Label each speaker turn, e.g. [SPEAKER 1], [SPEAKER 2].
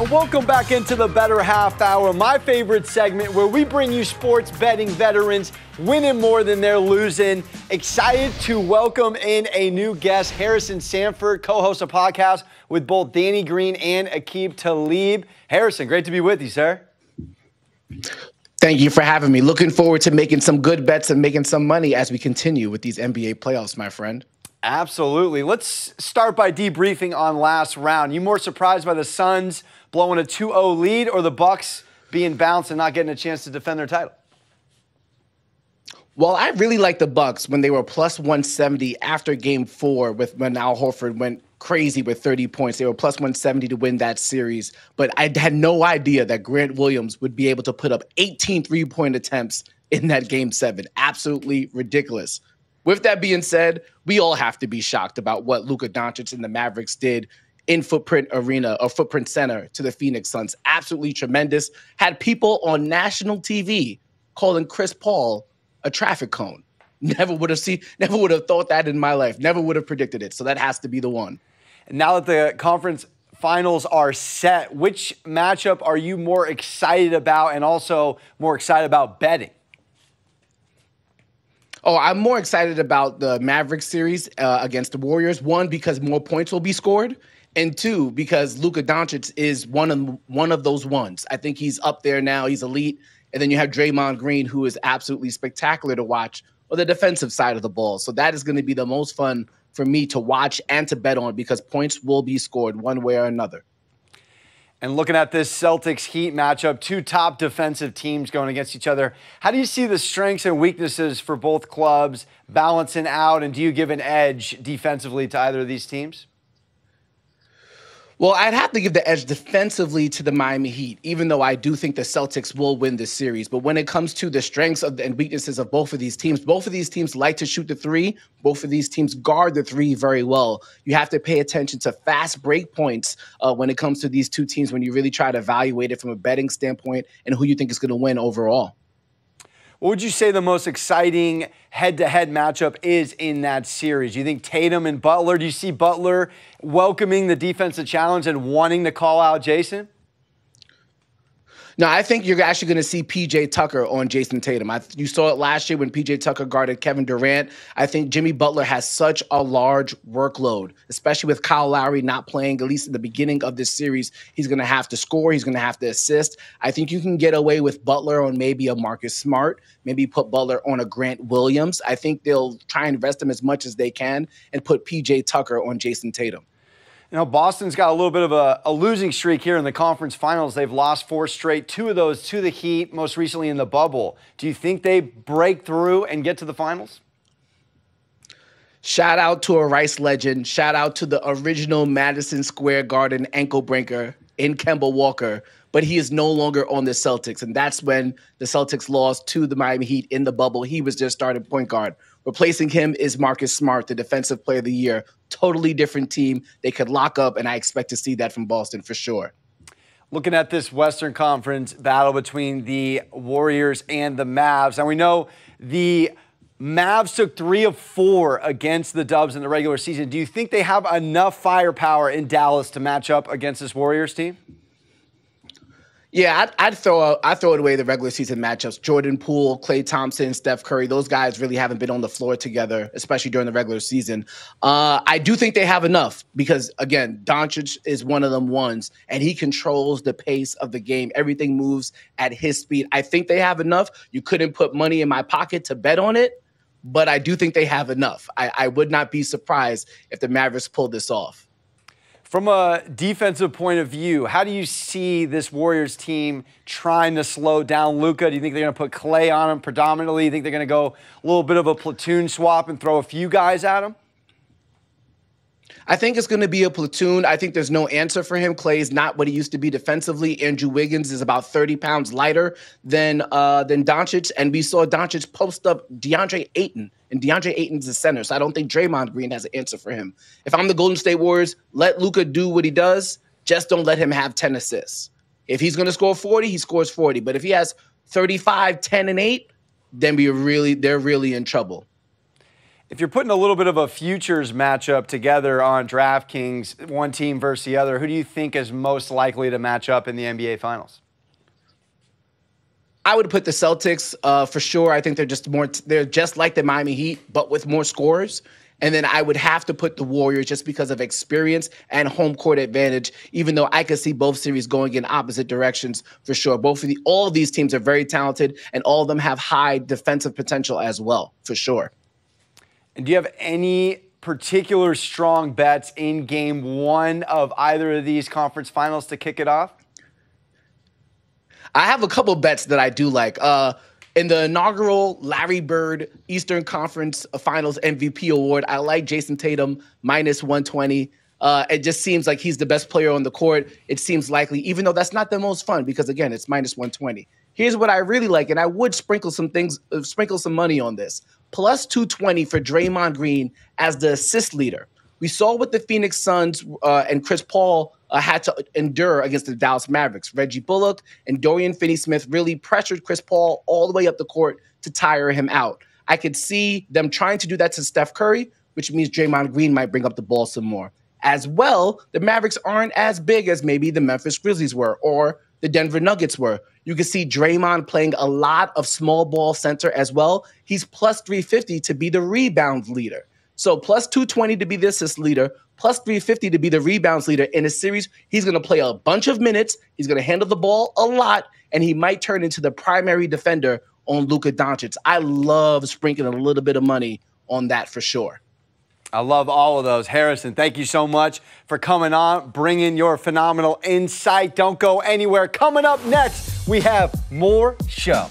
[SPEAKER 1] And welcome back into the Bettor Half Hour, my favorite segment where we bring you sports betting veterans winning more than they're losing. Excited to welcome in a new guest, Harrison Sanford, co-host a podcast with both Danny Green and Aqib Talib. Harrison, great to be with you, sir.
[SPEAKER 2] Thank you for having me. Looking forward to making some good bets and making some money as we continue with these NBA playoffs, my friend.
[SPEAKER 1] Absolutely. Let's start by debriefing on last round. You more surprised by the Suns blowing a 2-0 lead or the Bucks being bounced and not getting a chance to defend their title?
[SPEAKER 2] Well, I really like the Bucks when they were plus 170 after Game 4 when Al Horford went crazy with 30 points. They were plus 170 to win that series. But I had no idea that Grant Williams would be able to put up 18 three-point attempts in that Game 7. Absolutely ridiculous. With that being said, we all have to be shocked about what Luka Doncic and the Mavericks did in Footprint Arena or Footprint Center to the Phoenix Suns. Absolutely tremendous. Had people on national TV calling Chris Paul a traffic cone. Never would have thought that in my life. Never would have predicted it. So that has to be the one.
[SPEAKER 1] Now that the conference finals are set, which matchup are you more excited about and also more excited about betting?
[SPEAKER 2] Oh, I'm more excited about the Mavericks series against the Warriors. One, because more points will be scored. And two, because Luka Doncic is one of those ones. I think he's up there now. He's elite. And then you have Draymond Green, who is absolutely spectacular to watch on the defensive side of the ball. So that is going to be the most fun for me to watch and to bet on because points will be scored one way or another.
[SPEAKER 1] And looking at this Celtics-Heat matchup, two top defensive teams going against each other, how do you see the strengths and weaknesses for both clubs balancing out, and do you give an edge defensively to either of these teams?
[SPEAKER 2] Well, I'd have to give the edge defensively to the Miami Heat, even though I do think the Celtics will win this series. But when it comes to the strengths and weaknesses of both of these teams like to shoot the three. Both of these teams guard the three very well. You have to pay attention to fast break points when it comes to these two teams when you really try to evaluate it from a betting standpoint and who you think is going to win overall.
[SPEAKER 1] What would you say the most exciting head-to-head matchup is in that series? Do you think Tatum and Butler? Do you see Butler welcoming the defensive challenge and wanting to call out Jason? No, I think you're actually going to see P.J. Tucker on Jason Tatum. You saw it last year when P.J. Tucker guarded Kevin Durant. I think Jimmy Butler has such a large workload, especially with Kyle Lowry not playing, at least in the beginning of this series. He's going to have to score. He's going to have to assist. I think you can get away with Butler on maybe a Marcus Smart, maybe put Butler on a Grant Williams. I think they'll try and rest him as much as they can and put P.J. Tucker on Jason Tatum. You know, Boston's got a little bit of a losing streak here in the conference finals. They've lost 4 straight, 2 of those to the Heat, most recently in the bubble. Do you think they break through and get to the finals?
[SPEAKER 2] Shout out to a Rice legend. Shout out to the original Madison Square Garden ankle breaker in Kemba Walker. But he is no longer on the Celtics. And that's when the Celtics lost to the Miami Heat in the bubble. He was their starting point guard. Replacing him is Marcus Smart, the defensive player of the year. Totally different team. They could lock up, and I expect to see that from Boston for sure.
[SPEAKER 1] Looking at this Western Conference battle between the Warriors and the Mavs. And we know the Mavs took 3 of 4 against the Dubs in the regular season. Do you think they have enough firepower in Dallas to match up against this Warriors team?
[SPEAKER 2] Yeah, I'd throw it away the regular season matchups. Jordan Poole, Klay Thompson, Steph Curry, those guys really haven't been on the floor together, especially during the regular season. I do think they have enough because, again, Doncic is one of them ones, and he controls the pace of the game. Everything moves at his speed. I think they have enough. You couldn't put money in my pocket to bet on it, but I do think they have enough. I would not be surprised if the Mavericks pulled this off.
[SPEAKER 1] From a defensive point of view, how do you see this Warriors team trying to slow down Luka? Do you think they're going to put Klay on him predominantly? Do you think they're going to go a little bit of a platoon swap and throw a few guys at him?
[SPEAKER 2] I think it's going to be a platoon. I think there's no answer for him. Klay is not what he used to be defensively. Andrew Wiggins is about 30 pounds lighter than Doncic. And we saw Doncic post up DeAndre Ayton. And DeAndre Ayton's the center. So I don't think Draymond Green has an answer for him. If I'm the Golden State Warriors, let Luka do what he does. Just don't let him have 10 assists. If he's going to score 40, he scores 40. But if he has 35, 10, and 8, then they're really in trouble.
[SPEAKER 1] If you're putting a little bit of a futures matchup together on DraftKings, one team versus the other, who do you think is most likely to match up in the NBA Finals?
[SPEAKER 2] I would put the Celtics for sure. I think they're just like the Miami Heat, but with more scorers. And then I would have to put the Warriors just because of experience and home court advantage, even though I could see both series going in opposite directions for sure. All of these teams are very talented, and all of them have high defensive potential as well, for sure.
[SPEAKER 1] And do you have any particular strong bets in game one of either of these conference finals to kick it off?
[SPEAKER 2] I have a couple bets that I do like. In the inaugural Larry Bird Eastern Conference Finals MVP award, I like Jason Tatum minus 120. It just seems like he's the best player on the court. It seems likely, even though that's not the most fun because, again, it's minus 120. Here's what I really like, and I would sprinkle some money on this. Plus 220 for Draymond Green as the assist leader. We saw what the Phoenix Suns and Chris Paul had to endure against the Dallas Mavericks. Reggie Bullock and Dorian Finney-Smith really pressured Chris Paul all the way up the court to tire him out. I could see them trying to do that to Steph Curry, which means Draymond Green might bring up the ball some more. As well, the Mavericks aren't as big as maybe the Memphis Grizzlies were or the Denver Nuggets were. You can see Draymond playing a lot of small ball center as well. He's plus 350 to be the rebound leader. So plus 220 to be the assist leader, plus 350 to be the rebounds leader. In a series, he's going to play a bunch of minutes. He's going to handle the ball a lot, and he might turn into the primary defender on Luka Doncic. I love sprinkling a little bit of money on that for sure.
[SPEAKER 1] I love all of those. Harrison, thank you so much for coming on, bringing your phenomenal insight. Don't go anywhere. Coming up next, we have more show.